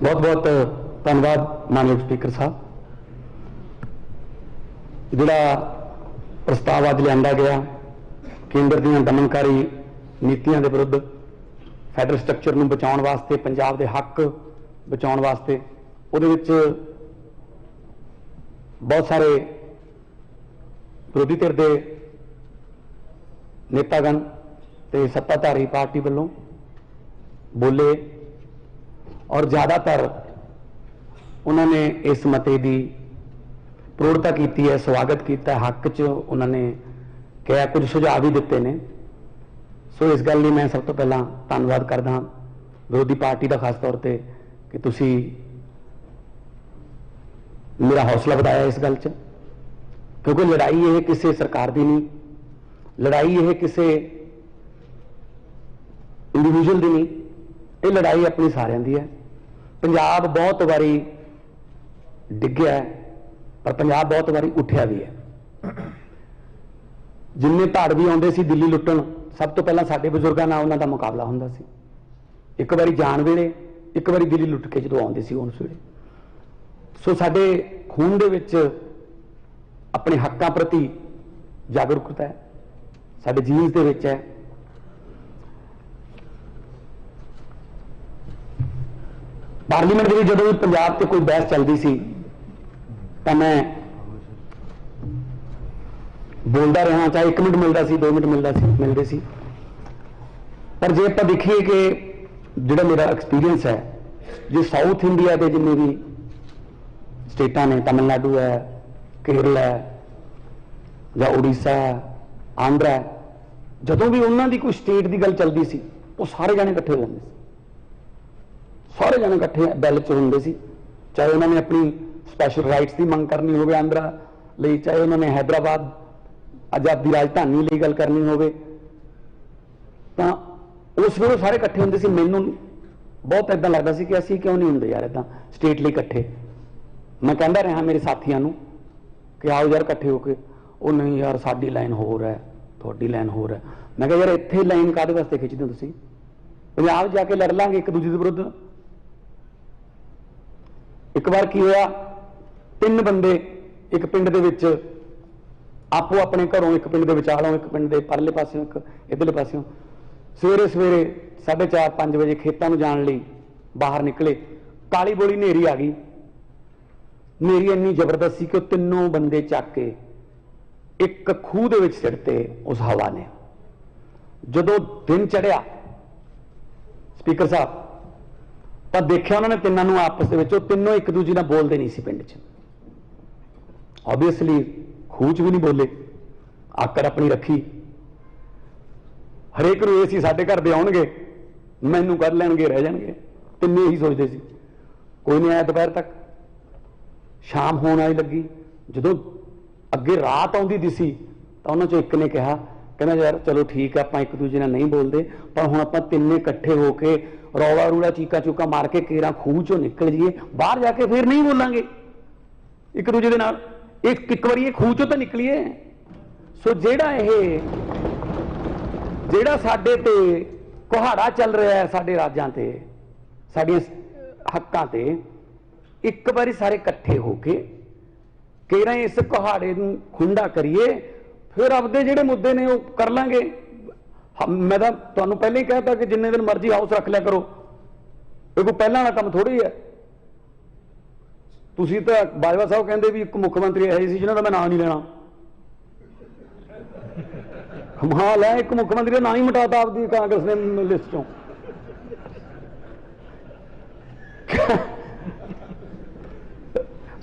बहुत बहुत धन्यवाद मानयोग स्पीकर साहब। जिहड़ा प्रस्ताव अज लिया गया केंद्र दीयां दमनकारी नीतियां दे विरुद्ध फैडरल स्ट्रक्चर नूं बचाउण वास्ते, पंजाब दे हक बचाउण वास्ते, उहदे विच बहुत सारे विरोधी धिर दे नेतागण ते सत्ताधारी पार्टी वालों बोले और ज़्यादातर उन्होंने इस मते की प्रौढ़ता की है, स्वागत किया, हक च उन्होंने कहा, कुछ सुझाव भी दिते ने। सो इस गल ਲਈ मैं सब तो पहला धन्यवाद करदा विरोधी पार्टी का खास तौर पर कि तुसी मेरा हौसला बढ़ाया इस गल च, क्योंकि लड़ाई ये किसी सरकार की नहीं, लड़ाई ये किसी इंडिविजुअल की नहीं, ये लड़ाई अपनी सारिਆਂ ਦੀ है। पंजाब बहुत बारी डिग्या है पर पंजाब बहुत बारी उठिया भी है। जिन्ने धाड़ भी आते सी दिल्ली लुट्टण, सब तो पहला साडे बजुर्गों नाल उन्हां दा मुकाबला हुंदा सी। एक बारी जान वेले, एक बारी दिल्ली लुट के जो आते सी उस वेले। सो साडे खून दे विच अपने हकों प्रति जागरूकता है, साडे जीन्स दे विच है। पार्लीमेंट में जो भी पंजाब से कोई बहस चलती सी तो मैं बोलता रहा, चाहे 1 मिनट मिलता सी, 2 मिनट मिलते सी। पर जे आप देखिए कि जो मेरा एक्सपीरियंस है, जो साउथ इंडिया के जिन्हें भी स्टेटा ने, तमिलनाडु है, केरल है, या उड़ीसा है, आंध्रा है, जदों भी उन्होंने कोई स्टेट की गल चलती सी वो सारे जाने इकट्ठे हो जाते थे, सारे जने इकट्ठे बैल च होंदे सी। चाहे उन्होंने अपनी स्पैशल राइट्स की मंग करनी हो आंध्रा लई, चाहे उन्होंने हैदराबाद आजादी राजधानी लई गल करनी हो, उस वे सारे इकट्ठे होंदे सी। मैनू बहुत इदा लगता सी कि असीं क्यों नहीं होंदे यार इदा स्टेट लई इकट्ठे। मैं कहता रहा मेरे साथियों नूं कि आओ यार इकट्ठे होके, वो नहीं यार साडी लाइन होर है, तुहाडी लाइन होर है। मैं कहा यार इत्थे लाइन काहदे वास्ते खिच्चदे हो तुसीं? पंजाब जाके लड़ लांगे एक दूजे के विरुद्ध। एक बार की होया, 3 बंदे एक पिंड दे विच आपो अपने घरों, एक पिंड दे विचालों, एक पिंड दे परले पासों, एक इधरले पासों, सवेरे सवेरे 4:30-5 बजे खेतों में जाने लई बाहर निकले। काली बोली नेरी आ गई। नेरी इन्नी जबरदस्त सी कि तीनों बंदे चक के एक खूह दे विच सिੱਟते उस हवा ने। जदों दिन चढ़िया स्पीकर साहब पर देखिया उन्होंने तिनों आपस में, तीनों एक दूजे नाल बोलते नहीं सी पिंड च। ऑबवियसली खूह च भी नहीं बोले, आकड़ अपनी रखी। हरेक नूं सी साडे घर दे आउणगे, मैनूं कढ लैणगे, रह जाणगे, तिन्ने ही सोचते सी। कोई नहीं आया दोपहर तक। शाम होने आई लगी, जदों अगे रात आउंदी दिसी तो उन्हां चों एक ने कहा, कहना यार चलो ठीक है, आप एक दूजे नाल नहीं बोलते, पर हुण आपां तिन्ने इकट्ठे होके रौला रूला चीका चूका मार के केरा खूह चों निकल जाइए, बाहर जाके फिर नहीं बोलांगे एक दूजे दे नाल। एक बारी खूह चों तो निकलीए। सो जेड़ा साडे ते कुहाड़ा चल रहा है, साडे राजां ते, साडियां हक्कां ते, एक बारी सारे इकट्ठे होके केरा इस कुहाड़े नूं खुंडा करिए, फिर आपदे जिहड़े मुद्दे ने वो कर लांगे। मैं तो तुहानूं पहले ही कहता कि जिन्ने दिन मर्जी हाउस रख लिया करो, ये कोई पहला वाला काम थोड़ी है। तुसीं तो बाजवा साहब कहते भी एक मुख्यमंत्री ऐसे सी जिन्हां दा मैं नाम नहीं लेना। कमाल है, एक मुख्यमंत्री का नाम ही मिटाता आपकी कांग्रेस ने लिस्ट चों।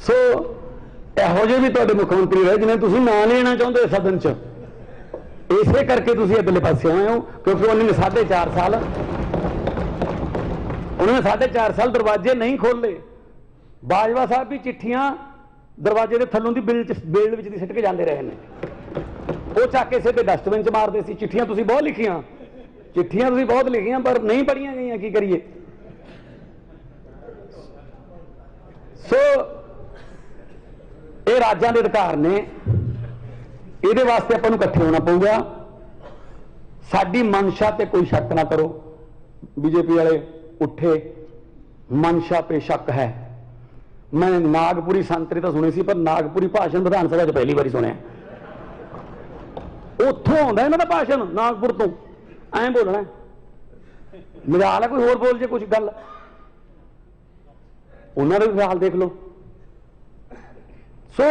सो इहो ਜਿਹੇ भी तुहाडे मुख्यमंत्री रहे जिन्हें तुसीं नाम लेना चाहुंदे सदन च। इसे करके तुसीं अगले पासे आए हो, क्योंकि उन्होंने 4.5 साल दरवाजे नहीं खोले। बाजवा साहब भी चिट्ठियां दरवाजे के थलों की बेल दी सिੱਟ के जाते रहे हैं, वो चक के सीधे डस्टबिन च मारते सी। चिट्ठियां तुसीं बहुत लिखियां, चिट्ठियां तुसीं बहुत लिखियां, पर नहीं पढ़ियां गईयां, की करिए। सो ये राज्यां दे अधिकार ने, ये वास्ते आपां नूं इकट्ठे होना पऊगा। साडी मनशा ते कोई शक ना करो। बीजेपी वाले उठे ਮਨਸ਼ਾ पे शक है। मैं नागपुरी संतरे तो सुने सी, पर नागपुरी भाषण विधान सभा च पहली बारी सुनिया। उत्थों आउंदा इन्हां दा भाषण नागपुर तो, ऐं बोलना मजाल है कोई होर बोल जे कुछ गल, उन्हां दे भी हाल देख लो। सो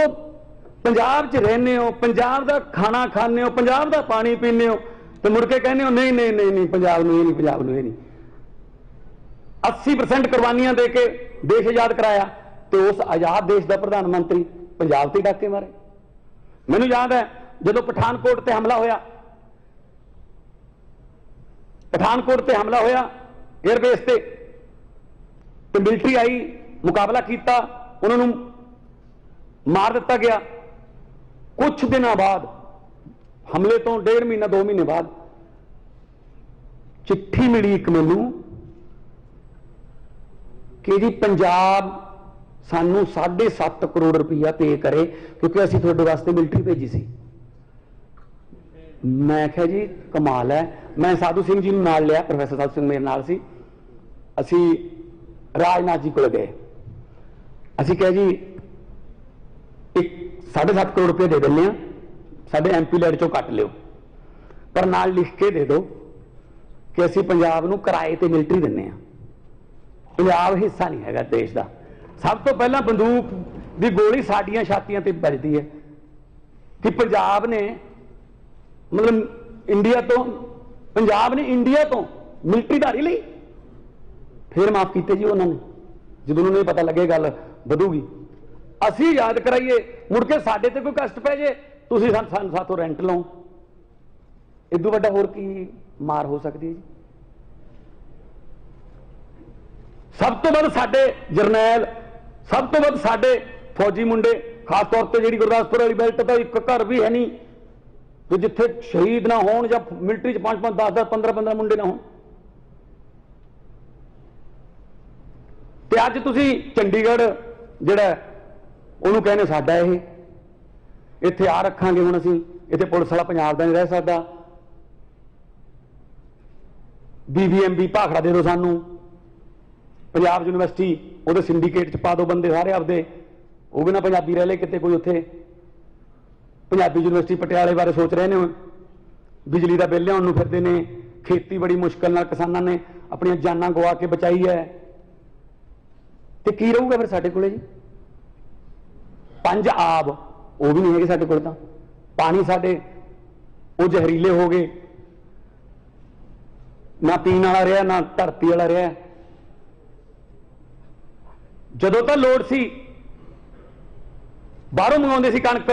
पंजाब च रहने हो, पंजाब का खाना खाने हो, पंजाब का पानी पीने हो, तो मुड़ के कहने हो नहीं नहीं नहीं नहीं पंजाब नूं नहीं, पंजाब नूं नहीं। 80% कुर्बानियां दे के देश आजाद कराया, तो उस आजाद देश का प्रधानमंत्री पंजाब से डाके मारे। मैनू याद है जो पठानकोट से हमला होया, पठानकोट से हमला होया एयरबेस से, तो मिलिट्री आई, मुकाबला किया, उन्होंने मार दिता गया। कुछ दिनों बाद, हमले तो 1.5 महीना 2 महीने बाद चिट्ठी मिली एक मैनू कि जी पंजाब सानू 7.5 करोड़ रुपया पे करे क्योंकि असीं तुहाडे वास्ते मिलिट्री भेजी सी। मैं आख्या जी कमाल है। मैं साधु सिंह जी नाल लिया, प्रोफैसर साधु सिंह मेरे नाल सी, असीं राजनाथ जी को गए, असीं कहा जी एक 7.5 करोड़ रुपये दे दें, साडे MP लैड चों कट लियो, पर नाल लिख के दे दो कि असीं पंजाब नूं किराए ते मिलिट्री दिंदे आ। पंजाब हिस्सा नहीं है देश का। सब तो पहला बंदूक की गोली साडियां छातियां ते बजती है कि पंजाब ने मतलब इंडिया तो, पंजाब ने इंडिया तो मिलिट्री धारी ली, फिर माफ किए जी उन्होंने, जो उन्होंने पता लगे गल वधूगी। असी याद कराइए, मुड़ के साडे ते कोई कष्ट पै जे, तुसीं सानूं साथों रेंट लो, इदू वड्डा होर की मार हो सकती है जी। सब तो वध साडे जरनैल, सब तो वध साडे फौजी मुंडे, खास तौर पर जी गुरदासपुर वाली बेल्ट तो एक घर भी है नहीं तो जिथे शहीद ना हो, या मिलिट्री 5-5, 10-10, 15-15 मुंडे ना हो। ते अज तुसीं चंडीगढ़ जिहड़ा उहनूं कहने साडा ये इत्थे आ रखांगे, हुण असीं इत्थे पुलिस वाला पंजाब दा नहीं रह सकदा, BBMB भाखड़ा दे दो सानूं, पंजाब यूनिवर्सिटी उहदे सिंडीकेट च पा दो बंदे सारे आपदे, वो भी ना पंजाबी रह ले किते कोई उत्थे। पंजाबी यूनिवर्सिटी पटियाले बारे सोच रहे हैं, बिजली का बिल लियाउण फिरदे ने, खेती बड़ी मुश्किल नाल किसानां ने अपनी जानां गवा के बचाई है, तो की रहूगा फिर साडे कोले जी। 5 आब वो भी नहीं है साडे कोल, तां पानी साडे वो जहरीले हो गए, ना पीण वाला रहा ना धरती वाला रहा। जदों तो लोड़ सी बाहरों मंगाउंदे सी कणक,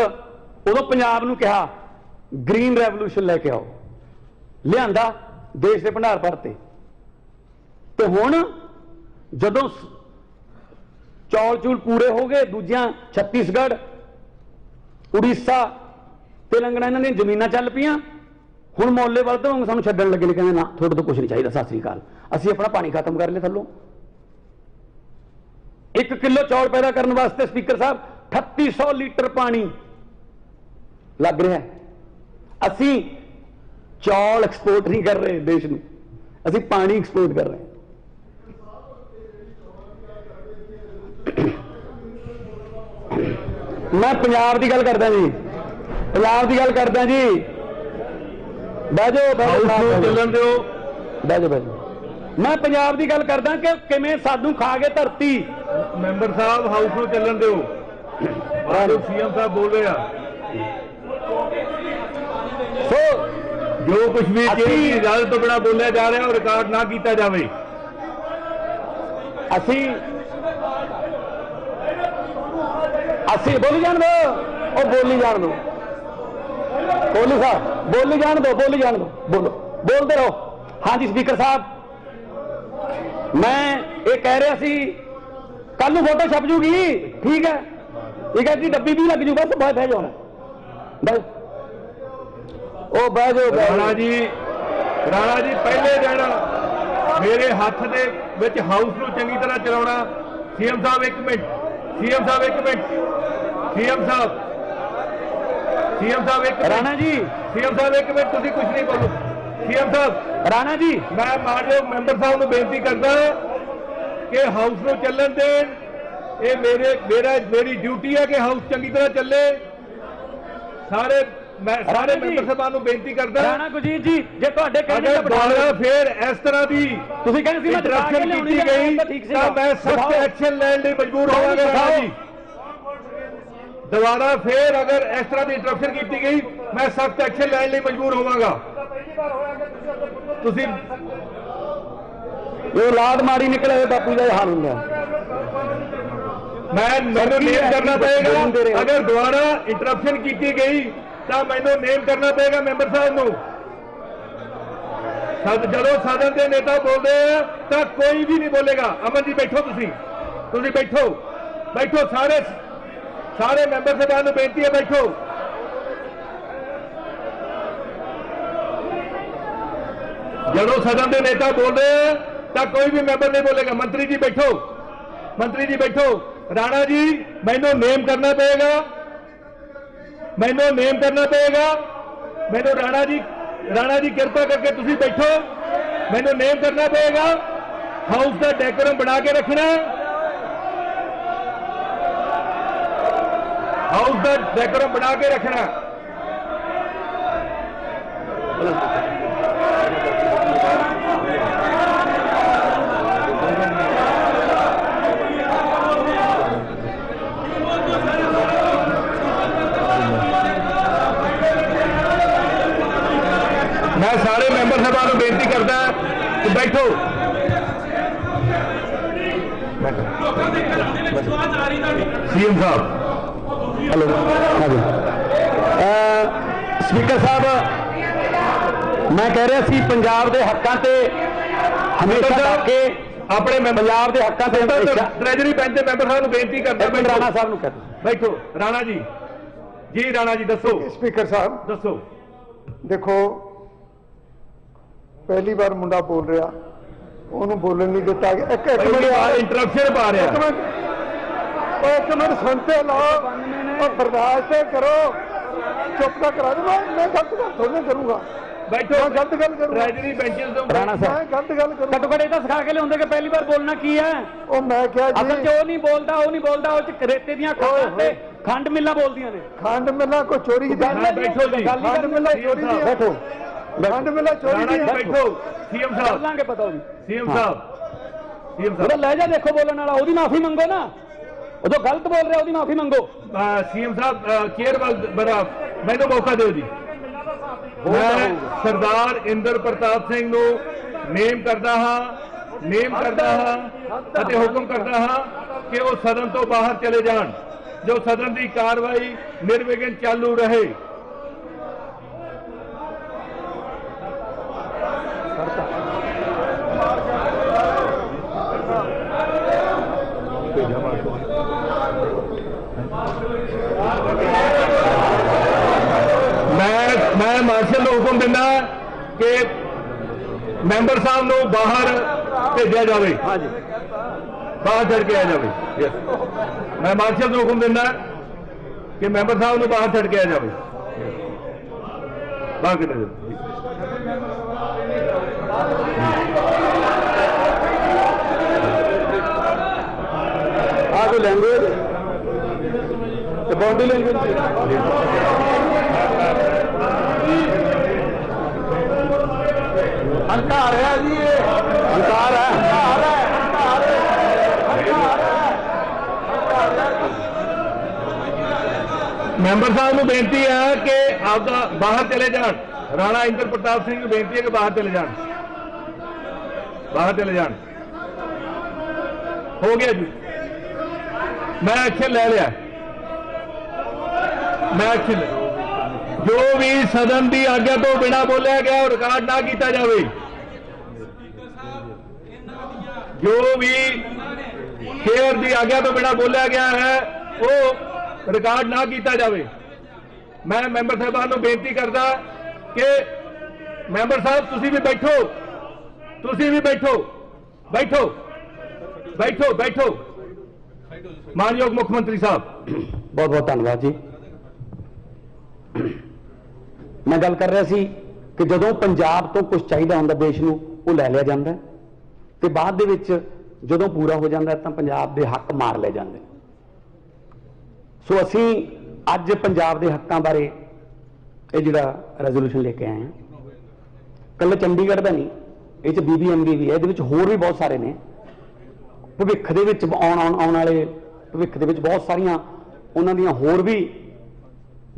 उदों पंजाब नूं कहा ग्रीन रेवोल्यूशन लैके आओ, लिआंदा देश के भंडार भरते। तो हुण जदों चौल चूल पूरे हो गए, दूजियां छत्तीसगढ़, उड़ीसा, तेलंगाना इन्हां दी जमीनां चल पईयां, हुण मोले वलदे वांग सानूं छड्डण लगे ने, कहंदे ना तुहाडे तो कुछ नहीं चाहिए, सत श्री अकाल, असीं अपना पानी खत्म कर लिया थल्लों। 1 किलो चौल पैदा करने वास्ते स्पीकर साहब 3800 लीटर पानी लग रहा है। असी चौल एक्सपोर्ट नहीं कर रहे देश में, असी पानी एक्सपोर्ट कर रहे हैं। मैं पंजाब की गल करदा जी, पंजाब की गल करदा जी, बह जाओ चलन दो, बह जाओ बह जाओ। मैं पंजाब की गल करदा कि किवें सानू खा के धरती। मैंबर साहब हाउस में चलन दो, CM साहब बोल रहे हैं, सो जो कुछ भी इजाजत तो बिना बोलिया जा रहा है और रिकॉर्ड ना किया जाए। असी बोली जान दो, और बोली जान दो, कोहली साहब बोली जान दो, बोली जान दो, बोलो, बोलते रहो। हाँ जी स्पीकर साहब, मैं ये कह रहा सी कल फोटो छप जूगी, ठीक है, एक ऐसी डब्बी भी लग जू, बस बह जाओ बस, ओ बह जाओ। राणा जी पहले दिन मेरे हाथ दे विच हाउस नूं चंगी तरह चलाउणा। CM साहब एक मिनट, CM साहब एक मिनट, CM साहब एक राणा जी, CM साहब एक मिनट, तुसीं कुछ नहीं बोलो। CM साहब राणा जी, मैं मानयोग मैंबर साहब को बेनती करता ਕਿ ਹਾਊਸ ਨੂੰ ਚੱਲਣ ਦੇਣ। ਇਹ ਮੇਰੀ ਡਿਊਟੀ ਹੈ ਕਿ ਹਾਊਸ ਚੰਗੀ ਤਰ੍ਹਾਂ ਚੱਲੇ। ਮੈਂ ਸਾਰੇ ਮੈਂਬਰ ਸਾਹਿਬਾਨ ਨੂੰ ਬੇਨਤੀ ਕਰਦਾ ਰਾਣਾ ਗੁਰਜੀਤ ਜੀ, ਜੇ ਤੁਹਾਡੇ ਅਗਰ ਦੁਬਾਰਾ ਫੇਰ ਇਸ ਤਰ੍ਹਾਂ ਦੀ ਤੁਸੀਂ ਕਹਿੰਦੇ ਸੀ ਇੰਟਰਪਸ਼ਨ ਕੀਤੀ ਗਈ ਤਾਂ ਮੈਂ ਸਖਤ ਐਕਸ਼ਨ ਲੈਣ ਲਈ ਮਜਬੂਰ ਹੋਵਾਂਗਾ। ਰਾਣਾ ਜੀ, ਦੁਬਾਰਾ ਫੇਰ ਅਗਰ ਇਸ ਤਰ੍ਹਾਂ ਦੀ ਇੰਟਰਪਸ਼ਨ ਕੀਤੀ ਗਈ ਮੈਂ ਸਖਤ ਐਕਸ਼ਨ ਲੈਣ ਲਈ ਮਜਬੂਰ ਹੋਵਾਂਗਾ। ਤੁਸੀਂ ਇਹ ਔਲਾਦ ਮਾੜੀ ਨਿਕਲੇ ਬਾਪੂ ਦਾ ਹਾਲ ਹੁੰਦਾ। ਮੈਨੂੰ ਨੇਮ ਕਰਨਾ ਪਏਗਾ। ਅਗਰ ਦੁਬਾਰਾ ਇੰਟਰਪਸ਼ਨ ਕੀਤੀ ਗਈ ਤਾਂ ਮੈਨੂੰ ਨੇਮ ਕਰਨਾ ਪਏਗਾ ਮੈਂਬਰ ਸਾਹਿਬ ਨੂੰ। ਜਦੋਂ ਸਦਨ ਦੇ ਨੇਤਾ ਬੋਲਦੇ ਆ ਤਾਂ ਕੋਈ ਵੀ ਨਹੀਂ ਬੋਲੇਗਾ। ਅਮਨ ਜੀ ਬੈਠੋ, ਤੁਸੀਂ ਬੈਠੋ। ਸਾਰੇ ਮੈਂਬਰ ਸਾਹਿਬਾਨ ਨੂੰ ਬੇਨਤੀ ਹੈ, ਬੈਠੋ। ਜਦੋਂ ਸਦਨ ਦੇ ਨੇਤਾ ਬੋਲਦੇ ਆ ਤਾਂ ਕੋਈ ਵੀ ਮੈਂਬਰ ਨਹੀਂ ਬੋਲੇਗਾ। ਮੰਤਰੀ ਜੀ ਬੈਠੋ। ਰਾਣਾ ਜੀ, ਮੈਨੂੰ ਨੇਮ ਕਰਨਾ ਪਏਗਾ। ਮੈਨੂੰ ਰਾਣਾ ਜੀ ਕਿਰਪਾ ਕਰਕੇ ਤੁਸੀਂ ਬੈਠੋ। ਮੈਨੂੰ ਨੇਮ ਕਰਨਾ ਪਏਗਾ। ਹਾਊਸ ਦਾ ਡੈਕੋਰਮ ਬਣਾ ਕੇ ਰੱਖਣਾ। मैं सारे मैंबर साहबान को बेनती करता कि बैठो। सीएम साहब, हेलो, स्पीकर साहब, मैं कह रहा सी पंजाब के हकों से हमेशा के अपने पंजाब के हकों से ट्रेजरी बेंच के मैंबर साहब को बेनती करता। राणा साहब कहते बैठो। राणा जी दसो। स्पीकर साहब दसो। देखो, पहली बार मुंडा बोल रहा, ਉਹਨੂੰ ਬੋਲਣ ਨਹੀਂ ਦਿੱਤਾ। ਇੱਕ ਇੰਟਰਪਸ਼ਨ ਪਾ ਰਿਹਾ। ਇੱਕ ਮਿੰਟ ਸੁਣਤੇ ਲਓ, ਬਰਦਾਸ਼ਤ ਕਰੋ, ਚੁੱਪ ਤਾਂ ਕਰਾ ਦੂੰਗਾ। ਮੈਂ ਗਲਤ ਗੱਲ ਥੋੜ੍ਹੀ ਕਰੂੰਗਾ। ਬੈਠੋ, ਗਲਤ ਗੱਲ ਕਰੂੰਗਾ। ਟ੍ਰੈਜਰੀ ਬੈਂਚਸ ਤੋਂ ਰਾਣਾ ਸਾਹਿਬ, ਮੈਂ ਗਲਤ ਗੱਲ ਕਰੂੰਗਾ। ਘੱਟੋ ਘੱਟ ਇਹ ਤਾਂ ਸਿਖਾ ਕੇ ਲਿਆਉਂਦੇ ਕਿ ਪਹਿਲੀ ਵਾਰ ਬੋਲਣਾ ਕੀ ਹੈ। ਉਹ ਮੈਂ ਕਿਹਾ ਅਸਲ ਜੀ, 'ਚ ਉਹ ਨਹੀਂ ਬੋਲਦਾ, ਉਹ ਚ ਰੇਤੇ ਦੀਆਂ ਖਾਣਾਂ ਤੇ ਖੰਡ ਮਿੱਲਾਂ ਬੋਲਦੀਆਂ ਨੇ। ਖੰਡ ਮਿਲਾਂ ਕੋਈ ਚੋਰੀ ਦੀ ਬੈਠੋ ਜੀ। ਖੰਡ ਮਿਲਾਂ ਚੋਰੀ ਦੀ ਹੈ। बैठो। ਖੰਡ ਮਿਲਾਂ ਚੋਰੀ ਦੀ ਹੈ। ਬੈਠੋ। ਸੀਐਮ ਸਾਹਿਬ, ਲਾਂਗੇ ਪਤਾ ਉਹਦੀ। ਸੀਐਮ ਸਾਹਿਬ ਉਹਦਾ ਲਹਿਜਾ ਦੇਖੋ ਬੋਲਣ ਵਾਲਾ, ਉਹਦੀ ਮਾਫੀ ਮੰਗੋ ਨਾ। ਉਦੋਂ ਗਲਤ ਬੋਲ ਰਿਹਾ, ਉਹਦੀ ਮਾਫੀ ਮੰਗੋ। ਸੀਐਮ ਸਾਹਿਬ, ਚੇਅਰ ਬੜਾ ਮੈਨੂੰ ਮੌਕਾ ਦਿਓ ਜੀ। ਮੈਂ ਸਰਦਾਰ ਇੰਦਰ ਪ੍ਰਤਾਪ ਸਿੰਘ ਨੂੰ ਨੇਮ ਕਰਦਾ ਹਾਂ ਅਤੇ ਹੁਕਮ ਕਰਦਾ ਹਾਂ ਕਿ ਉਹ ਸਦਨ ਤੋਂ ਬਾਹਰ ਚਲੇ ਜਾਣ। ਜੋ ਸਦਨ ਦੀ ਕਾਰਵਾਈ ਨਿਰਵਿਘਨ ਚਾਲੂ ਰਹੇ। मैं मार्शल को हुक्म देना कि मैंबर साहब को बाहर भेजा जाए, बाहर छड़ के आ जाए। मैं मार्शल को हुक्म देना कि मैंबर साहब को बाहर छड़ के आ जाए। बाहर कितने लैंग्वेज बॉडी लैंग्वेज हल्का आ रहा जी, ये हल्का आ रहा है। मैंबर साहब को बेनती है कि आपका बाहर चले जान। राणा इंद्र प्रताप सिंह को बेनती है कि बाहर चले जान, बाहर चले जान। हो गया जी, मैं एक्शन ले लिया। मैं एक्शन जो भी सदन की आज्ञा तो बिना बोलिया गया और रिकॉर्ड ना किया जाए। जो भी चेयर की आज्ञा तो बिना बोलिया गया है वो रिकॉर्ड ना किया जाए। मैं मैंबर साहबान को बेनती करता कि मैंबर साहब तुसी भी बैठो, तुसी भी बैठो, बैठो बैठो बैठो। मानयोग मुख्यमंत्री साहब, बहुत बहुत धन्यवाद जी। मैं गल कर रहा सी कि जदों पंजाब तो कुछ चाहिए होंदा देश नूं वो लै लिया जाता है ते बाद दे विच ਜਦੋਂ ਪੂਰਾ ਹੋ ਜਾਂਦਾ ਤਾਂ ਪੰਜਾਬ ਦੇ ਹੱਕ ਮਾਰ ਲੈ ਜਾਂਦੇ। ਸੋ ਅਸੀਂ ਅੱਜ ਪੰਜਾਬ ਦੇ ਹੱਕਾਂ ਬਾਰੇ ਇਹ ਜਿਹੜਾ ਰੈਜ਼ੋਲੂਸ਼ਨ ਲੈ ਕੇ ਆਏ ਹਾਂ, ਕੱਲੇ ਚੰਡੀਗੜ੍ਹ ਦਾ ਨਹੀਂ, ਇਹ 'ਚ BBMB ਵੀ ਹੈ, ਇਹਦੇ ਵਿੱਚ ਹੋਰ ਵੀ ਬਹੁਤ ਸਾਰੇ ਨੇ। ਭਵਿੱਖ ਦੇ ਵਿੱਚ ਆਉਣ ਵਾਲੇ ਭਵਿੱਖ ਦੇ ਵਿੱਚ ਬਹੁਤ ਸਾਰੀਆਂ ਉਹਨਾਂ ਦੀਆਂ ਹੋਰ ਵੀ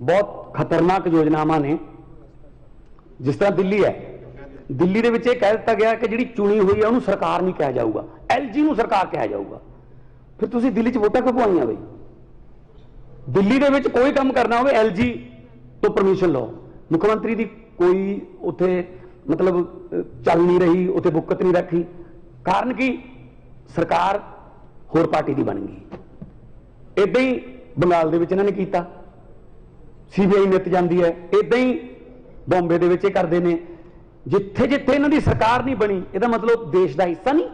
ਬਹੁਤ ਖਤਰਨਾਕ ਯੋਜਨਾਵਾਂ ਨੇ। ਜਿਸ ਤਰ੍ਹਾਂ ਦਿੱਲੀ ਹੈ, ਦਿੱਲੀ ਦੇ ਵਿੱਚ ਇਹ ਕਹਿ ਦਿੱਤਾ ਗਿਆ ਕਿ ਜਿਹੜੀ ਚੁਣੀ ਹੋਈ ਹੈ ਉਹਨੂੰ ਸਰਕਾਰ ਨਹੀਂ ਕਿਹਾ ਜਾਊਗਾ, LG ਨੂੰ ਸਰਕਾਰ ਕਿਹਾ ਜਾਊਗਾ। ਫਿਰ ਤੁਸੀਂ ਦਿੱਲੀ 'ਚ ਵੋਟਾਂ ਕਿਉਂ ਪਵਾਈਆਂ ਬਈ? ਦਿੱਲੀ ਦੇ ਵਿੱਚ ਕੋਈ ਕੰਮ ਕਰਨਾ ਹੋਵੇ LG ਤੋਂ ਪਰਮਿਸ਼ਨ ਲਓ। ਮੁੱਖ ਮੰਤਰੀ ਦੀ ਕੋਈ ਉੱਥੇ ਮਤਲਬ ਚੱਲ ਨਹੀਂ ਰਹੀ, ਉੱਥੇ ਬੁੱਕਤ ਨਹੀਂ ਰੱਖੀ। ਕਾਰਨ ਕੀ? ਸਰਕਾਰ ਹੋਰ ਪਾਰਟੀ ਦੀ ਬਣ ਗਈ। ਇਦਾਂ ਹੀ ਬੰਗਾਲ ਦੇ ਵਿੱਚ ਇਹਨਾਂ ਨੇ ਕੀਤਾ, CBI ਨਿੱਤ ਜਾਂਦੀ ਹੈ। ਇਦਾਂ ਹੀ ਬੰਬੇ ਦੇ ਵਿੱਚ ਇਹ ਕਰਦੇ ਨੇ। ਜਿੱਥੇ ਜਿੱਥੇ ਇਹਨਾਂ ਦੀ ਸਰਕਾਰ ਨਹੀਂ ਬਣੀ, ਇਹਦਾ ਮਤਲਬ ਦੇਸ਼ ਦਾ ਹਿੱਸਾ ਨਹੀਂ।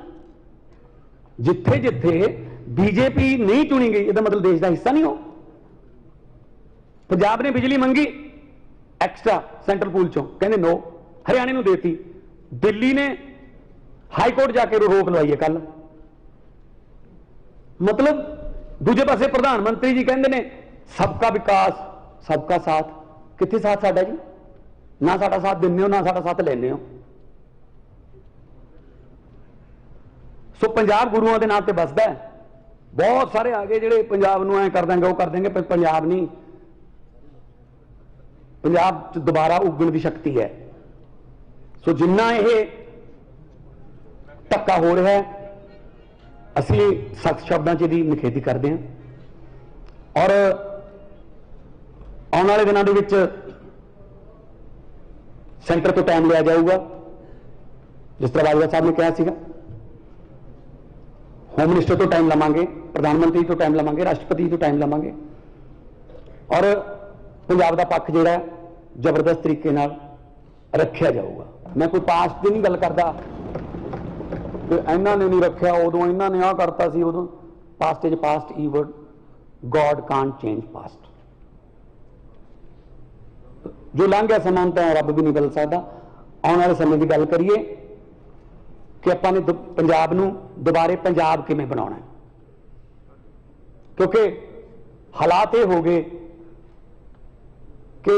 ਜਿੱਥੇ ਜਿੱਥੇ BJP ਨਹੀਂ ਚੁਣੀ ਗਈ, ਇਹਦਾ ਮਤਲਬ ਦੇਸ਼ ਦਾ ਹਿੱਸਾ ਨਹੀਂ ਹੋ। ਪੰਜਾਬ ਨੇ ਬਿਜਲੀ ਮੰਗੀ ਐਕਸਟਰਾ ਸੈਂਟਰਲ ਪੂਲ ਚੋਂ, ਕਹਿੰਦੇ ਨੋ, ਹਰਿਆਣੇ ਨੂੰ ਦੇਤੀ। ਦਿੱਲੀ ਨੇ ਹਾਈ ਕੋਰਟ ਜਾ ਕੇ ਰੋਕ ਲਵਾਈ ਹੈ ਕੱਲ। ਮਤਲਬ ਦੂਜੇ ਪਾਸੇ ਪ੍ਰਧਾਨ ਮੰਤਰੀ ਜੀ ਕਹਿੰਦੇ ਨੇ ਸਬਕਾ ਵਿਕਾਸ ਸਬਕਾ ਸਾਥ। ਕਿੱਥੇ ਸਾਥ ਸਾਡਾ ਜੀ? ਨਾ ਸਾਡਾ ਸਾਥ ਦਿੰਦੇ ਹੋ, ਨਾ ਸਾਡਾ ਸਾਥ ਲੈਂਦੇ ਹੋ। ਸੋ ਪੰਜਾਬ ਗੁਰੂਆਂ ਦੇ ਨਾਂ ਤੇ ਬਸਦਾ ਹੈ। ਬਹੁਤ ਸਾਰੇ ਆ ਗਏ ਜਿਹੜੇ ਪੰਜਾਬ ਨੂੰ ਐ ਕਰ ਦਾਂਗੇ, ਉਹ ਕਰ ਦੇंगे, ਪਰ ਪੰਜਾਬ ਨਹੀਂ। ਪੰਜਾਬ 'ਚ ਦੁਬਾਰਾ ਉੱਗਣ ਦੀ ਸ਼ਕਤੀ ਹੈ। ਸੋ ਜਿੰਨਾ ਇਹ ਧੱਕਾ ਹੋ ਰਿਹਾ ਹੈ, ਅਸੀਂ ਸਖਤ ਸ਼ਬਦਾਂ 'ਚ ਇਹਦੀ ਨਿਖੇਧੀ ਕਰਦੇ ਹਾਂ। ਔਰ ਆਉਣ ਵਾਲੇ ਦਿਨਾਂ ਦੇ ਵਿੱਚ ਸੈਂਟਰ ਤੋਂ ਟਾਈਮ ਲਿਆ ਜਾਊਗਾ, ਜਿਸ ਤਰ੍ਹਾਂ ਬਾਜਵਾ ਸਾਹਿਬ ਨੇ ਕਿਹਾ ਸੀਗਾ। ਹੋਮ ਮਿਨਿਸਟਰ ਤੋਂ ਟਾਈਮ ਲਵਾਂਗੇ, ਪ੍ਰਧਾਨ ਮੰਤਰੀ ਤੋਂ ਟਾਈਮ ਲਵਾਂਗੇ, ਰਾਸ਼ਟਰਪਤੀ ਤੋਂ ਟਾਈਮ ਲਵਾਂਗੇ। ਔਰ ਪੰਜਾਬ ਦਾ ਪੱਖ ਜਿਹੜਾ ਜ਼ਬਰਦਸਤ ਤਰੀਕੇ ਨਾਲ ਰੱਖਿਆ ਜਾਊਗਾ। ਮੈਂ ਕੋਈ ਪਾਸਟ ਦੀ ਨਹੀਂ ਗੱਲ ਕਰਦਾ ਕਿ ਇਹਨਾਂ ਨੇ ਨਹੀਂ ਰੱਖਿਆ, ਉਦੋਂ ਇਹਨਾਂ ਨੇ ਆਹ ਕਰਤਾ ਸੀ, ਉਦੋਂ। Past is past, even god can't change past. ਜੋ ਲੰਘ ਗਿਆ ਸਮਾਂ ਤਾਂ ਰੱਬ ਵੀ ਨਹੀਂ ਬਦਲ ਸਕਦਾ। ਆਉਣ ਵਾਲੇ ਸਮੇਂ ਦੀ ਗੱਲ ਕਰੀਏ ਕਿ ਆਪਾਂ ਨੇ ਪੰਜਾਬ ਨੂੰ ਦੁਬਾਰੇ ਪੰਜਾਬ ਕਿਵੇਂ ਬਣਾਉਣਾ ਹੈ, ਕਿਉਂਕਿ ਹਾਲਾਤ ਇਹ ਹੋ ਗਏ ਕਿ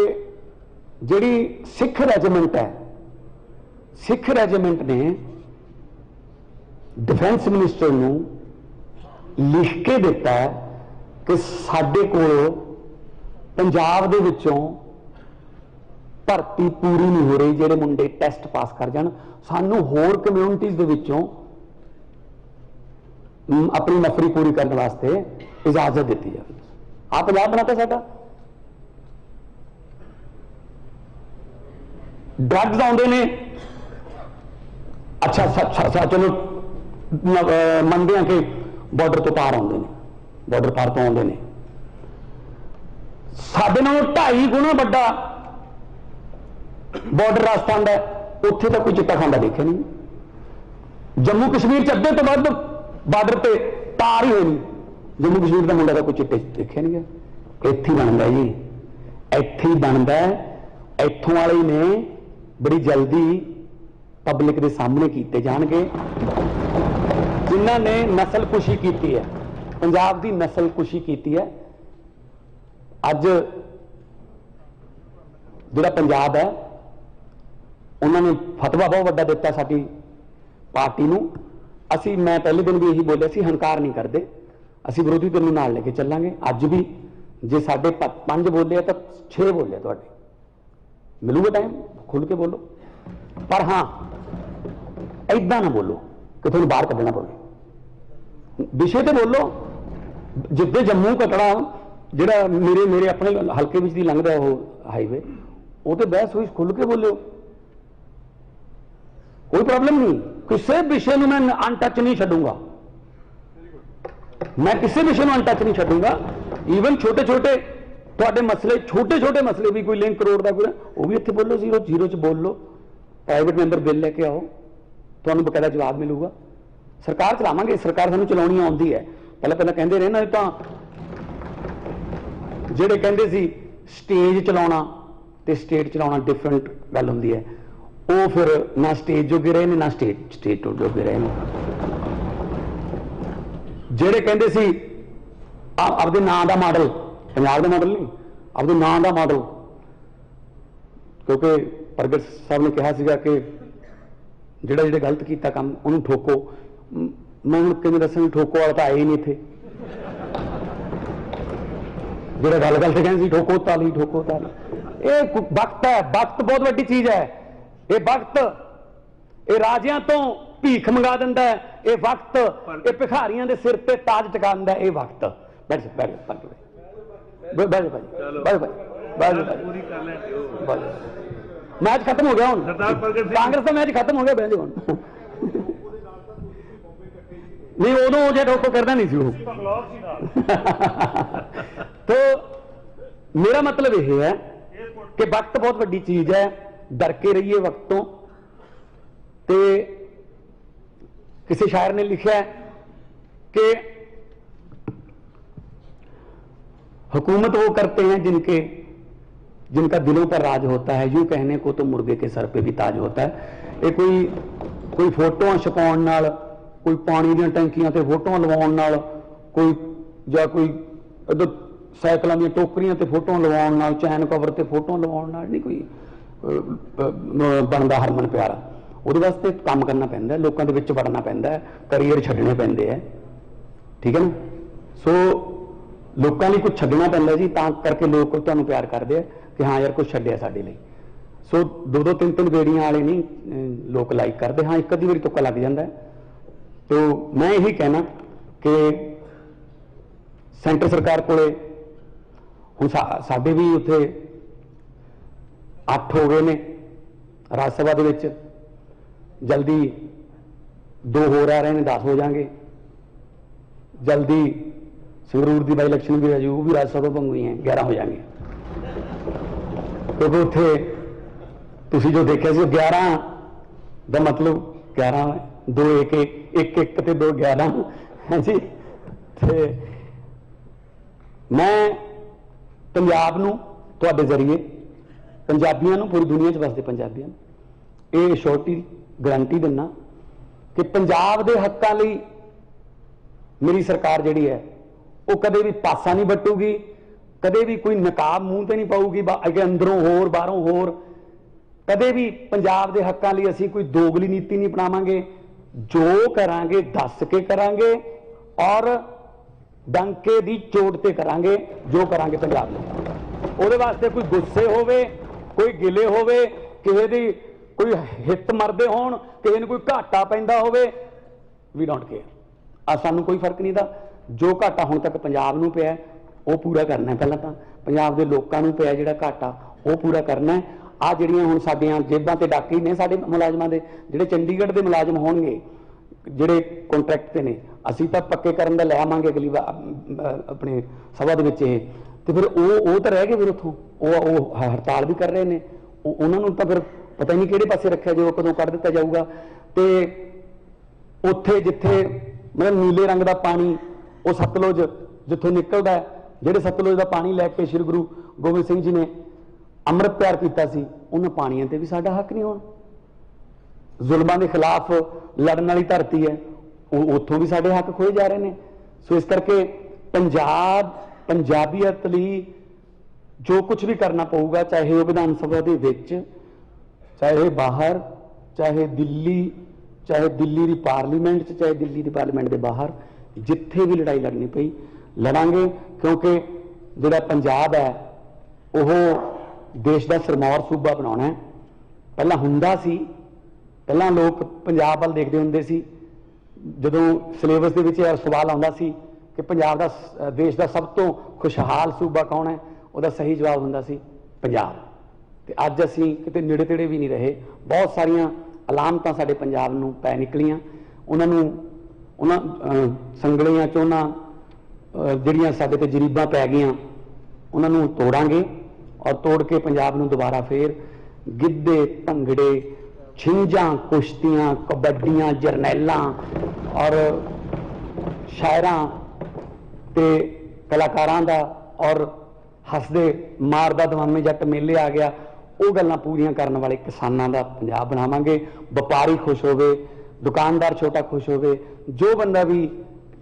ਜਿਹੜੀ ਸਿੱਖ ਰੈਜੀਮੈਂਟ ਹੈ, ਸਿੱਖ ਰੈਜੀਮੈਂਟ ਨੇ डिफेंस मिनिस्टर ਨੂੰ ਲਿਖ ਕੇ ਦਿੱਤਾ ਕਿ ਸਾਡੇ ਕੋਲ ਪੰਜਾਬ ਦੇ ਵਿੱਚੋਂ ਭਰਤੀ ਪੂਰੀ ਨਹੀਂ ਹੋ ਰਹੀ, ਜਿਹੜੇ ਮੁੰਡੇ ਟੈਸਟ ਪਾਸ ਕਰ ਜਾਣ, ਸਾਨੂੰ ਹੋਰ ਕਮਿਊਨਿਟੀਜ਼ ਦੇ ਵਿੱਚੋਂ ਆਪਣੀ ਨਫਰੀ ਪੂਰੀ ਕਰਨ ਵਾਸਤੇ ਇਜਾਜ਼ਤ ਦਿੱਤੀ ਜਾਵੇ। ਆ ਪੰਜਾਬ ਬਣਾਤਾ ਸਾਡਾ। ਡਰੱਗਸ ਆਉਂਦੇ ਨੇ, ਅੱਛਾ ਚਲੋ ਮੰਨਦੇ ਹਾਂ ਕਿ ਬਾਰਡਰ ਤੋਂ ਪਾਰ ਆਉਂਦੇ ਨੇ, ਬਾਰਡਰ ਪਾਰ ਤੋਂ ਆਉਂਦੇ ਨੇ। ਸਾਡੇ ਨਾਲੋਂ 2.5 ਗੁਣਾ ਵੱਡਾ ਬਾਰਡਰ ਰਾਜਸਥਾਨ ਦਾ, ਉੱਥੇ ਤਾਂ ਕੋਈ ਚਿੱਟਾ ਖਾਂਦਾ ਦੇਖਿਆ ਨਹੀਂ। ਜੰਮੂ ਕਸ਼ਮੀਰ 'ਚ ਅੱਧੇ ਤੋਂ ਵੱਧ ਬਾਰਡਰ ਤੇ ਤਾਰ ਹੀ ਹੋਈ ਨਹੀਂ। ਜੰਮੂ ਕਸ਼ਮੀਰ ਦਾ ਮੁੰਡਾ ਤਾਂ ਕੋਈ ਚਿੱਟੇ ਦੇਖਿਆ ਨਹੀਂ ਗਿਆ। ਇੱਥੇ ਹੀ ਬਣਦਾ ਜੀ, ਇੱਥੇ ਹੀ ਬਣਦਾ। ਇੱਥੋਂ ਵਾਲੇ ਨੇ ਬੜੀ ਜਲਦੀ ਪਬਲਿਕ ਦੇ ਸਾਹਮਣੇ ਕੀਤੇ ਜਾਣਗੇ, ਜਿਨ੍ਹਾਂ ਨੇ ਨਸਲਕੁਸ਼ੀ ਕੀਤੀ ਹੈ, ਪੰਜਾਬ ਦੀ ਨਸਲਕੁਸ਼ੀ ਕੀਤੀ ਹੈ। ਅੱਜ ਜਿਹੜਾ ਪੰਜਾਬ ਹੈ, ਉਹਨਾਂ ਨੇ ਫਤਵਾ ਬਹੁਤ ਵੱਡਾ ਦਿੱਤਾ ਸਾਡੀ ਪਾਰਟੀ ਨੂੰ। ਮੈਂ ਪਹਿਲੇ ਦਿਨ ਵੀ ਇਹੀ ਬੋਲਿਆ ਸੀ, ਹੰਕਾਰ ਨਹੀਂ ਕਰਦੇ, ਅਸੀਂ ਵਿਰੋਧੀ ਧਿਰ ਨੂੰ ਨਾਲ ਲੈ ਕੇ ਚੱਲਾਂਗੇ। ਅੱਜ ਵੀ ਜੇ ਸਾਡੇ 5 ਬੋਲੇ ਤਾਂ 6 ਬੋਲੇ ਤੁਹਾਡੇ, ਮਿਲੂਗਾ ਟਾਈਮ, ਖੁੱਲ ਕੇ ਬੋਲੋ। ਪਰ ਹਾਂ, ਏਦਾਂ ਨਾ ਬੋਲੋ ਕਿ ਤੁਹਾਨੂੰ ਬਾਹਰ ਕੱਢਣਾ ਪਵੇ। ਵਿਸ਼ੇ ਤੇ ਬੋਲੋ। ਜਿੱਦੇ ਜੰਮੂ ਕਟੜਾ ਜਿਹੜਾ ਮੇਰੇ ਆਪਣੇ ਹਲਕੇ ਵਿੱਚ ਦੀ ਲੰਘਦਾ ਉਹ ਹਾਈਵੇ, ਉਹ ਤੇ ਬਹਿਸ ਹੋਈ, ਖੁੱਲ ਕੇ ਬੋਲਿਓ, ਕੋਈ ਪ੍ਰੋਬਲਮ ਨਹੀਂ। ਕਿਸੇ ਵਿਸ਼ੇ ਨੂੰ ਮੈਂ ਅਨਟੱਚ ਨਹੀਂ ਛੱਡੂੰਗਾ, ਮੈਂ ਕਿਸੇ ਵਿਸ਼ੇ ਨੂੰ ਅਨਟੱਚ ਨਹੀਂ ਛੱਡੂੰਗਾ। ਈਵਨ ਛੋਟੇ ਛੋਟੇ ਤੁਹਾਡੇ ਮਸਲੇ, ਛੋਟੇ ਛੋਟੇ ਮਸਲੇ ਵੀ, ਕੋਈ ਲਿੰਕ ਕਰੋੜ ਦਾ ਕੋਈ, ਉਹ ਵੀ ਇੱਥੇ ਬੋਲੋ, 0 'ਚ ਬੋਲ ਲਓ। ਪ੍ਰਾਈਵੇਟ ਮੈਂਬਰ ਬਿੱਲ ਲੈ ਕੇ ਆਓ, ਤੁਹਾਨੂੰ ਬਕਾਇਦਾ ਜਵਾਬ ਮਿਲੂਗਾ। ਸਰਕਾਰ ਚਲਾਵਾਂਗੇ, ਸਰਕਾਰ ਸਾਨੂੰ ਚਲਾਉਣੀ ਆਉਂਦੀ ਹੈ। ਪਹਿਲਾਂ ਕਹਿੰਦੇ ਰਹੇ ਨਾ, ਤਾਂ ਜਿਹੜੇ ਕਹਿੰਦੇ ਸੀ ਸਟੇਜ ਚਲਾਉਣਾ ਤੇ ਸਟੇਟ ਚਲਾਉਣਾ ਡਿਫਰੈਂਟ ਗੱਲ ਹੁੰਦੀ ਹੈ। ਉਹ ਫਿਰ ਨਾ ਸਟੇਜ ਜੋਗੇ ਰਹੇ ਨੇ, ਨਾ ਸਟੇਟ ਜੋਗੇ ਰਹੇ ਨੇ। ਜਿਹੜੇ ਕਹਿੰਦੇ ਸੀ ਆਪਦੇ ਨਾਂ ਦਾ ਮਾਡਲ, ਪੰਜਾਬ ਦਾ ਮਾਡਲ ਨਹੀਂ, ਆਪਦੇ ਨਾਂ ਦਾ ਮਾਡਲ, ਕਿਉਂਕਿ ਪ੍ਰਗਟ ਸਾਹਿਬ ਨੇ ਕਿਹਾ ਸੀਗਾ ਕਿ ਜਿਹੜੇ ਗਲਤ ਕੀਤਾ ਕੰਮ ਉਹਨੂੰ ਠੋਕੋ। ਮੈਂ ਹੁਣ ਕਿਵੇਂ ਦੱਸਾਂ, ਠੋਕੋ ਵਾਲਾ ਤਾਂ ਆਏ ਹੀ ਨਹੀਂ ਇੱਥੇ। ਜਿਹੜਾ ਗੱਲ ਤੇ ਕਹਿੰਦੇ ਸੀ ਠੋਕੋ ਤਾਲੀ, ਠੋਕੋ ਤਾਲੀ। ਇਹ ਵਕਤ ਹੈ, ਵਕਤ ਬਹੁਤ ਵੱਡੀ ਚੀਜ਼ ਹੈ। ਇਹ ਵਕਤ ਇਹ ਰਾਜਿਆਂ ਤੋਂ ਭੀਖ ਮੰਗਾ ਦਿੰਦਾ ਹੈ। ਇਹ ਵਕਤ ਇਹ ਭਿਖਾਰੀਆਂ ਦੇ ਸਿਰ ਤੇ ਤਾਜ ਟਿਕਾ ਦਿੰਦਾ ਹੈ। ਇਹ ਵਕਤ मैच खत्म हो गया हूं, कांग्रेस का मैच खत्म हो गया बहन जी हूं। नहीं उदों जो ठोको करना नहीं सी तो मेरा मतलब यह है कि वक्त बहुत बड़ी चीज है, डर के रहिए वक्त तो। किसी शायर ने लिखा है कि हुकूमत वो करते हैं जिनका दिलों पर राज होता है, यूं कहने को तो मुर्गे के सर पे भी ताज होता है। ये कोई फोटो छपाउण नाल, कोई पानी दी टैंकियां ते फोटो लवाउण नाल, कोई इधर साइकिलों दी टोकरियां ते फोटो लवाउण नाल, चैन कवर ते फोटो लवाउण नाल नहीं कोई बनदा हरमन प्यारा। ਉਹਦੇ ਵਾਸਤੇ ਕੰਮ ਕਰਨਾ ਪੈਂਦਾ, ਲੋਕਾਂ ਦੇ ਵਿੱਚ ਵੜਨਾ ਪੈਂਦਾ, ਕਰੀਅਰ ਛੱਡਣੇ ਪੈਂਦੇ ਹੈ, ਠੀਕ ਹੈ ਨਾ। ਸੋ ਲੋਕਾਂ ਲਈ ਕੁਝ ਛੱਡਣਾ ਪੈਂਦਾ ਜੀ, ਤਾਂ ਕਰਕੇ ਲੋਕ ਤੁਹਾਨੂੰ ਪਿਆਰ ਕਰਦੇ ਆ ਕਿ ਹਾਂ ਯਾਰ ਕੁਝ ਛੱਡਿਆ ਸਾਡੇ ਲਈ। ਸੋ ਦੋ ਤਿੰਨ ਬੇੜੀਆਂ ਵਾਲੇ ਨਹੀਂ ਲੋਕ ਲਾਈਕ ਕਰਦੇ, ਹਾਂ ਇੱਕ ਅੱਧੀ ਵਾਰੀ ਤੁੱਕਾ ਲੱਗ ਜਾਂਦਾ। ਤੋ ਮੈਂ ਇਹੀ ਕਹਿਣਾ ਕਿ ਸੈਂਟਰ ਸਰਕਾਰ ਕੋਲੇ ਹੁਣ ਸਾਡੇ ਵੀ ਉੱਥੇ 8 ਹੋ ਗਏ ਨੇ ਰਾਜ ਸਭਾ ਦੇ ਵਿੱਚ, जल्दी 2 हो रहे हैं, 10 हो जाएंगे। जल्दी संगरूर की बाई इलेक्शन भी है जी, वो भी राज्यसभा पंगू हैं, 11 हो जाएंगे। क्योंकि उत्थे तुसी जो देखा सी 11 का मतलब 11 2 1 ते 2 11 है जी। ते मैं पंजाब नूं तुहाडे जरिए पंजाबियों नूं, पूरी दुनिया च वसदे पंजाबियों नूं ये श्योरिटी गारंटी दिना कि पंजाब के हकों लिए मेरी सरकार जिहड़ी है वो कदे भी पासा नहीं बटूगी, कदे भी कोई नकाब मूँह ते नहीं पाऊगी, अंदरों होर बाहरों होर। कदे भी पंजाब के हकों लिए असीं कोई दोगली नीति नहीं अपनावांगे। जो करांगे दस के करांगे और डंके दी चोट ते करांगे, जो करांगे पंजाब में। उहदे वास्ते कोई गुस्से होवे, कोई गिले होवे, किसी दी कोई हित मरदे होण, किसी नूं कोई घाटा पैंदा होवे, वी डोंट केयर। आ सानूं कोई फर्क नहीं दा। जो घाटा हुण तक पंजाब नूं पिया वो पूरा करना है। पहलां तां पंजाब दे लोकां नूं पिया जिहड़ा घाटा वो पूरा करना है। आ जिहड़ियां हुण साडीआं जेबां ते डाके ने साडे मुलाजमां दे, जिहड़े चंडीगढ़ दे मुलाजम होणगे जिहड़े कॉन्ट्रैक्ट ते ने, असीं तां पक्के करन दा लै आवांगे अगली अपने सभा दे विच। ते फिर वो तां रह गए, फिर उत्थों वो हड़ताल भी कर रहे ने, उन्हां नूं तां फिर पता ही नहीं किहड़े पासे रखा जो कदों कढ़ दिता जाऊगा। तो उत्थे जिथे मतलब नीले रंग का पानी वो सतलुज जिथों निकलता है, जिहड़े सतलुज का पानी लैके श्री गुरु गोबिंद सिंह जी ने अमृत प्यार किया सी, उन्हां पानियां ते भी साडा हक नहीं होना। जुल्मां के खिलाफ लड़न वाली धरती है, उत्थों भी साडे हक खोए जा रहे हैं। सो इस करके पंजाबीयत लई जो कुछ भी करना पऊगा, चाहे वो विधान सभा दे विच, चाहे बाहर, चाहे दिल्ली की पार्लीमेंट, चाहे दिल्ली की पार्लीमेंट के बाहर, जिथे भी लड़ाई लड़नी पई लड़ांगे। क्योंकि जिहड़ा पंजाब है वह देश का सिरमौर सूबा बनाना है। पहला हुंदा सी, पहला लोग पंजाब वाल देखते हुंदे सी, जदों सिलेबस दे विच सवाल आउंदा सी कि पंजाब का देश का सब तो खुशहाल सूबा कौन है, उसका सही जवाब हुंदा सी पंजाब। तो अज असी किते नेड़े तेड़े भी नहीं रहे। बहुत सारिया अलामतां साडे पंजाब नूं पै निकलियां, उन्हां संगलियां चोना जिहड़ियां साडे ते जरीबां पै गईयां, उन्हां नूं तोड़ांगे और तोड़ के पंजाब नूं दोबारा फिर गिद्धे भंगड़े छिंजां कुश्तियां कबड्डियां जरनैलां और शायरां ते कलाकारां दा और हसदे मारदा दमामे जट मेले आ गया, वो गल्लां पूरियां करने वाले किसानां दा पंजाब बनावांगे। व्यापारी खुश होवे, दुकानदार छोटा खुश होवे, जो बंदा भी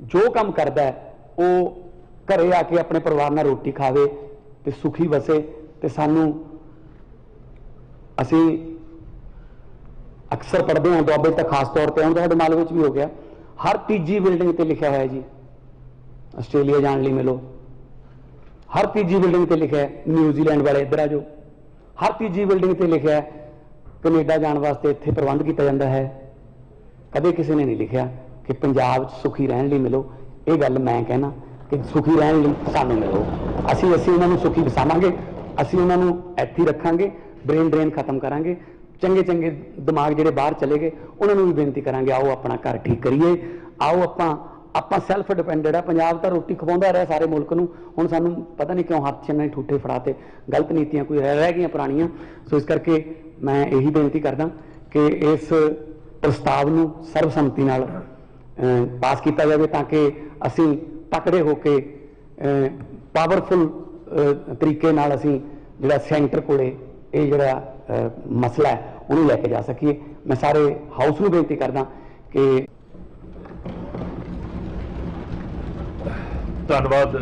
ਜੋ ਕੰਮ ਕਰਦਾ ਹੈ ਉਹ ਘਰੇ ਆ ਕੇ ਆਪਣੇ ਪਰਿਵਾਰ ਨਾਲ ਰੋਟੀ ਖਾਵੇ ਤੇ ਸੁਖੀ ਵਸੇ। ਤੇ ਸਾਨੂੰ ਅਸੀਂ ਅਕਸਰ ਪੜ੍ਹਦੇ ਹਾਂ ਦੁਆਬੇ ਤਾਂ ਖਾਸ ਤੌਰ ਤੇ ਹੁਣ ਤੁਹਾਡੇ ਮਾਲਵੇ ਵਿੱਚ ਵੀ ਹੋ ਗਿਆ, ਹਰ ਤੀਜੀ ਬਿਲਡਿੰਗ ਤੇ ਲਿਖਿਆ ਹੋਇਆ ਜੀ ਆਸਟ੍ਰੇਲੀਆ ਜਾਣ ਲਈ ਮਿਲੋ, ਹਰ ਤੀਜੀ ਬਿਲਡਿੰਗ ਤੇ ਲਿਖਿਆ ਹੈ ਨਿਊਜ਼ੀਲੈਂਡ ਵਾਲੇ ਇੱਧਰ ਆ ਜਾਓ, ਹਰ ਤੀਜੀ ਬਿਲਡਿੰਗ ਤੇ ਲਿਖਿਆ ਹੈ ਕੈਨੇਡਾ ਜਾਣ ਵਾਸਤੇ ਇੱਥੇ ਪ੍ਰਬੰਧ ਕੀਤਾ ਜਾਂਦਾ ਹੈ। ਕਦੇ ਕਿਸੇ ਨੇ ਨਹੀਂ ਲਿਖਿਆ ਕਿ ਪੰਜਾਬ 'ਚ ਸੁਖੀ ਰਹਿਣ ਲਈ ਮਿਲੋ। ਇਹ ਗੱਲ ਮੈਂ ਕਹਿਣਾ ਕਿ ਸੁਖੀ ਰਹਿਣ ਲਈ ਸਾਨੂੰ ਮਿਲੋ, ਅਸੀਂ ਉਹਨਾਂ ਨੂੰ ਸੁਖੀ ਵਸਾਵਾਂਗੇ, ਅਸੀਂ ਉਹਨਾਂ ਨੂੰ ਇੱਥੇ ਰੱਖਾਂਗੇ, ਬ੍ਰੇਨ ਡਰੇਨ ਖਤਮ ਕਰਾਂਗੇ। ਚੰਗੇ ਚੰਗੇ ਦਿਮਾਗ ਜਿਹੜੇ ਬਾਹਰ ਚਲੇ ਗਏ ਉਹਨਾਂ ਨੂੰ ਵੀ ਬੇਨਤੀ ਕਰਾਂਗੇ ਆਓ ਆਪਣਾ ਘਰ ਠੀਕ ਕਰੀਏ, ਆਓ ਆਪਾਂ ਸੈਲਫ ਡਿਪੈਂਡੈਂਟ ਆ। ਪੰਜਾਬ ਤਾਂ ਰੋਟੀ ਖਵਾਉਂਦਾ ਰਿਹਾ ਸਾਰੇ ਮੁਲਕ ਨੂੰ, ਹੁਣ ਸਾਨੂੰ ਪਤਾ ਨਹੀਂ ਕਿਉਂ ਹੱਥ 'ਚ ਇਹਨਾਂ ਨੇ ਠੂਠੇ ਫੜਾਤੇ, ਗਲਤ ਨੀਤੀਆਂ ਕੋਈ ਰਹਿ ਗਈਆਂ ਪੁਰਾਣੀਆਂ। ਸੋ ਇਸ ਕਰਕੇ ਮੈਂ ਇਹੀ ਬੇਨਤੀ ਕਰਦਾ ਕਿ ਇਸ ਪ੍ਰਸਤਾਵ ਨੂੰ ਸਰਬਸੰਮਤੀ ਨਾਲ ਪਾਸ ਕੀਤਾ ਜਾਵੇ ਤਾਂ ਕਿ ਅਸੀਂ ਤਕੜੇ ਹੋ ਕੇ ਪਾਵਰਫੁਲ ਤਰੀਕੇ ਨਾਲ ਅਸੀਂ ਜਿਹੜਾ ਸੈਂਟਰ ਕੋਲੇ ਇਹ ਜਿਹੜਾ ਮਸਲਾ ਹੈ ਉਹਨੂੰ ਲੈ ਕੇ ਜਾ ਸਕੀਏ। ਮੈਂ ਸਾਰੇ ਹਾਊਸ ਨੂੰ ਬੇਨਤੀ ਕਰਦਾ ਕਿ ਧੰਨਵਾਦ